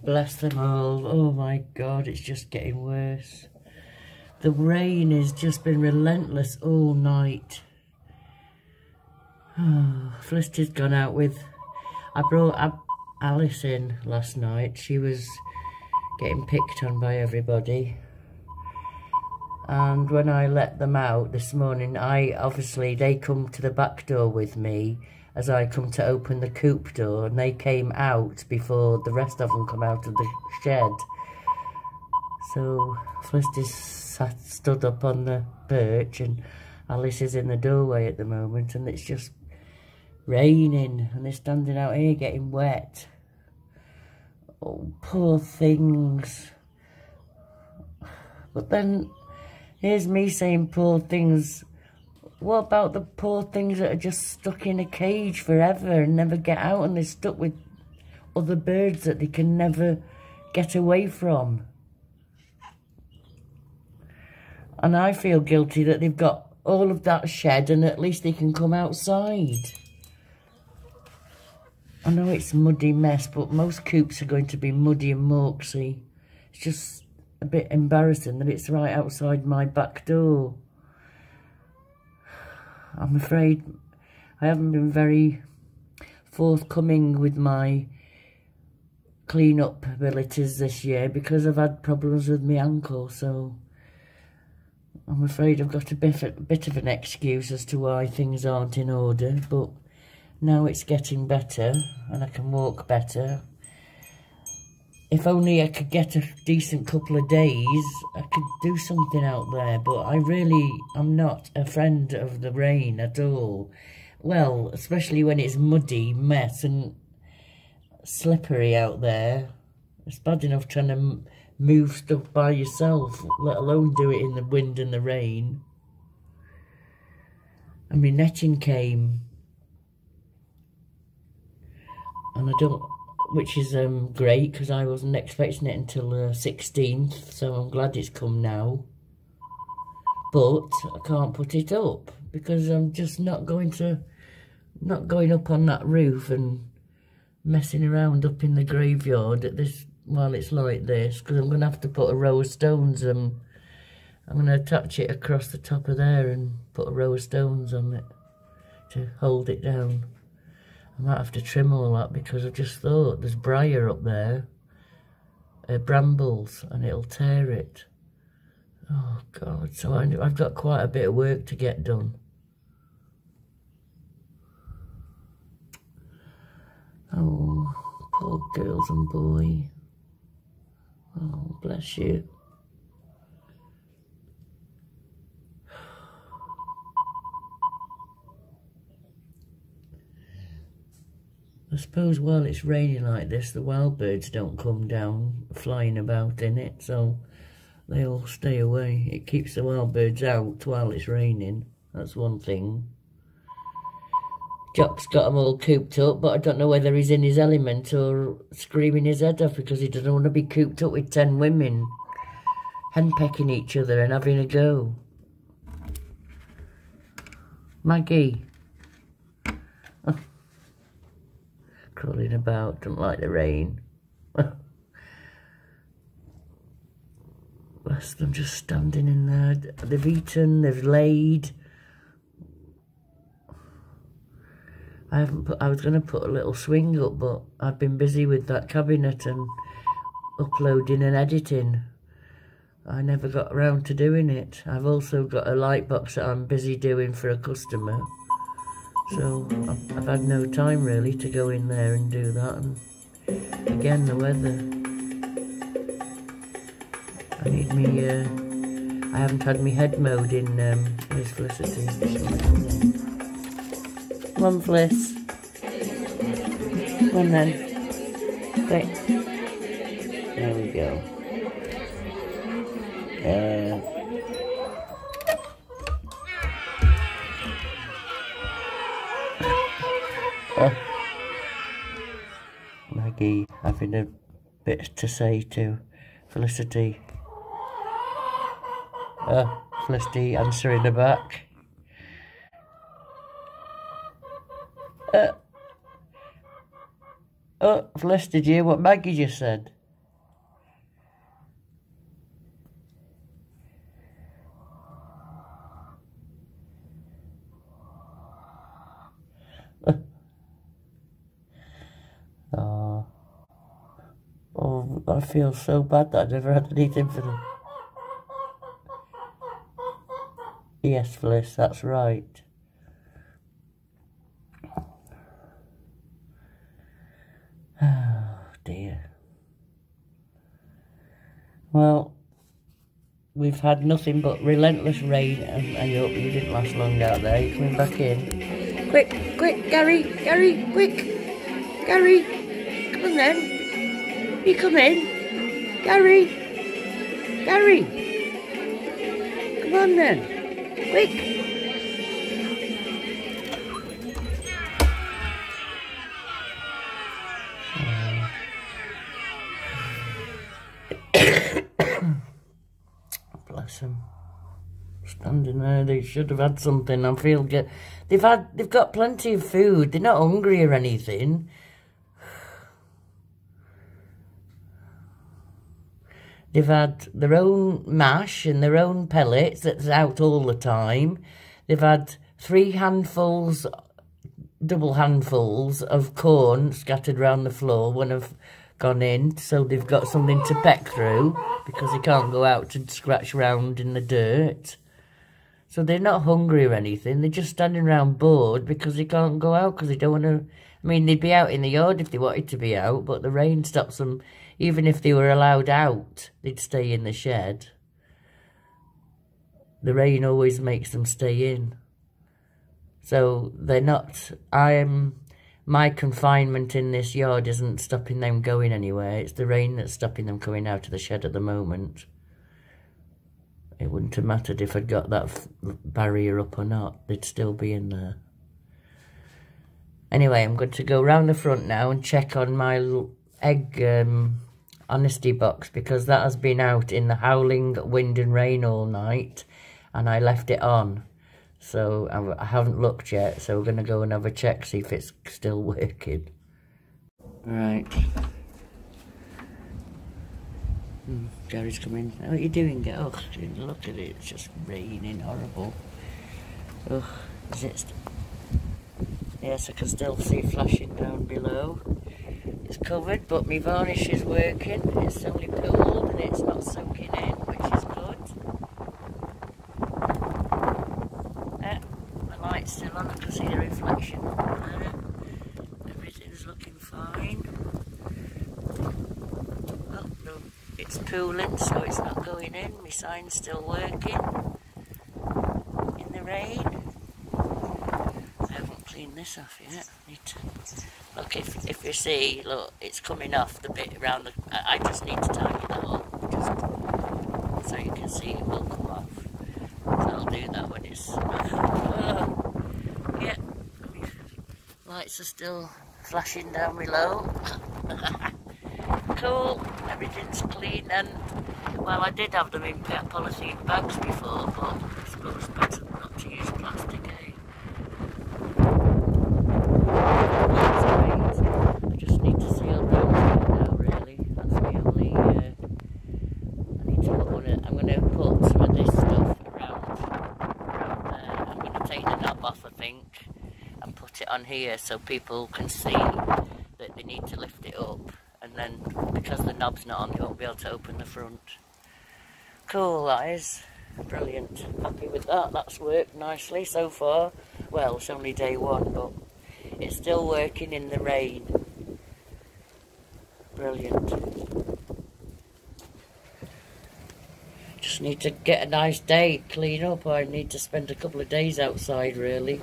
Bless them all. Oh my God, it's just getting worse. The rain has just been relentless all night. Oh, Felicity's gone out with... I brought Alice in last night. She was getting picked on by everybody. And when I let them out this morning, they come to the back door with me as I come to open the coop door, and they came out before the rest of them come out of the shed. So Felicity stood up on the perch and Alice is in the doorway at the moment, and it's just raining and they're standing out here getting wet. Oh, poor things. But then here's me saying poor things. What about the poor things that are just stuck in a cage forever and never get out, and they're stuck with other birds that they can never get away from? And I feel guilty that they've got all of that shed and at least they can come outside. I know it's a muddy mess, but most coops are going to be muddy and murksy. It's just a bit embarrassing that it's right outside my back door. I'm afraid I haven't been very forthcoming with my clean-up abilities this year because I've had problems with my ankle, so I'm afraid I've got a bit of an excuse as to why things aren't in order, but now it's getting better and I can walk better. If only I could get a decent couple of days, I could do something out there, but I'm not a friend of the rain at all. Well, especially when it's muddy, mess and slippery out there. It's bad enough trying to move stuff by yourself, let alone do it in the wind and the rain. And my netting came. And which is great, because I wasn't expecting it until the 16th, so I'm glad it's come now. But I can't put it up, because I'm just not going up on that roof and messing around up in the graveyard at this while it's like this, because I'm going to have to put a row of stones. I'm going to attach it across the top of there and put a row of stones on it to hold it down. I might have to trim all that because I've just thought there's briar up there, brambles, and it'll tear it. Oh God, so I've got quite a bit of work to get done. Oh, poor girls and boy. Oh, bless you. I suppose while it's raining like this, the wild birds don't come down flying about in it, so they all stay away. It keeps the wild birds out while it's raining. That's one thing. Jock's got them all cooped up, but I don't know whether he's in his element or screaming his head off because he doesn't want to be cooped up with 10 women henpecking each other and having a go. Maggie. Oh. Crawling about, don't like the rain. Bless them, just standing in there. They've eaten, they've laid. I was going to put a little swing up, but I've been busy with that cabinet and uploading and editing. I never got around to doing it. I've also got a light box that I'm busy doing for a customer. So I've had no time really to go in there and do that. And again, the weather. I need me, I haven't had my head mowed in, where's Felicity? Come on, Fliss. Come on then. Wait. There we go. Maggie having a bit to say to Felicity. Felicity answering her back. Felicity, did you hear what Maggie just said? Oh, I feel so bad that I never had anything for them. Yes, Felice, that's right. Oh, dear. Well, we've had nothing but relentless rain, and I hope you didn't last long out there. You're coming back in. Quick, quick, Gary, quick. Gary, come on then. You come in. Gary. Come on then. Quick. Bless them. Standing there, they should have had something. I feel good. They've got plenty of food. They're not hungry or anything. They've had their own mash and their own pellets that's out all the time. They've had 3 handfuls, double handfuls of corn scattered around the floor when I've gone in. So they've got something to peck through because they can't go out to scratch around in the dirt. So they're not hungry or anything. They're just standing around bored because they can't go out because they don't want to. I mean, they'd be out in the yard if they wanted to be out, but the rain stops them. Even if they were allowed out, they'd stay in the shed. The rain always makes them stay in. So they're not... My confinement in this yard isn't stopping them going anywhere. It's the rain that's stopping them coming out of the shed at the moment. It wouldn't have mattered if I'd got that barrier up or not. They'd still be in there. Anyway, I'm going to go round the front now and check on my egg honesty box because that has been out in the howling wind and rain all night and I left it on. So I haven't looked yet, so we're going to go and have a check, see if it's still working. Right. Gary's coming. What are you doing? Oh, look at it. It's just raining horrible. Oh, is it? Yes, I can still see flashing down below. It's covered, but my varnish is working. It's only pooled and it's not soaking in, which is good. The light's still on. I can see the reflection there. Everything's looking fine. Oh, no, it's pooling, so it's not going in. My sign's still working in the rain. Clean this off yet. Need to look if you see, look, it's coming off the bit around the. I just need to tidy that up, just so you can see it will come off. So I'll do that when it's. Yeah, lights are still flashing down below. Cool, everything's clean and well, I did have them in polythene bags before, but I suppose it's better not to use plastic. I just need to seal down now, really. That's the only. I need to put one in. I'm going to put some of this stuff around there. I'm going to take the knob off, I think, and put it on here so people can see that they need to lift it up. And then, because the knob's not on, they won't be able to open the front. Cool, that is. Brilliant. Happy with that. That's worked nicely so far. Well, it's only day 1, but it's still working in the rain. Brilliant. Just need to get a nice day, clean up. I need to spend a couple of days outside, really.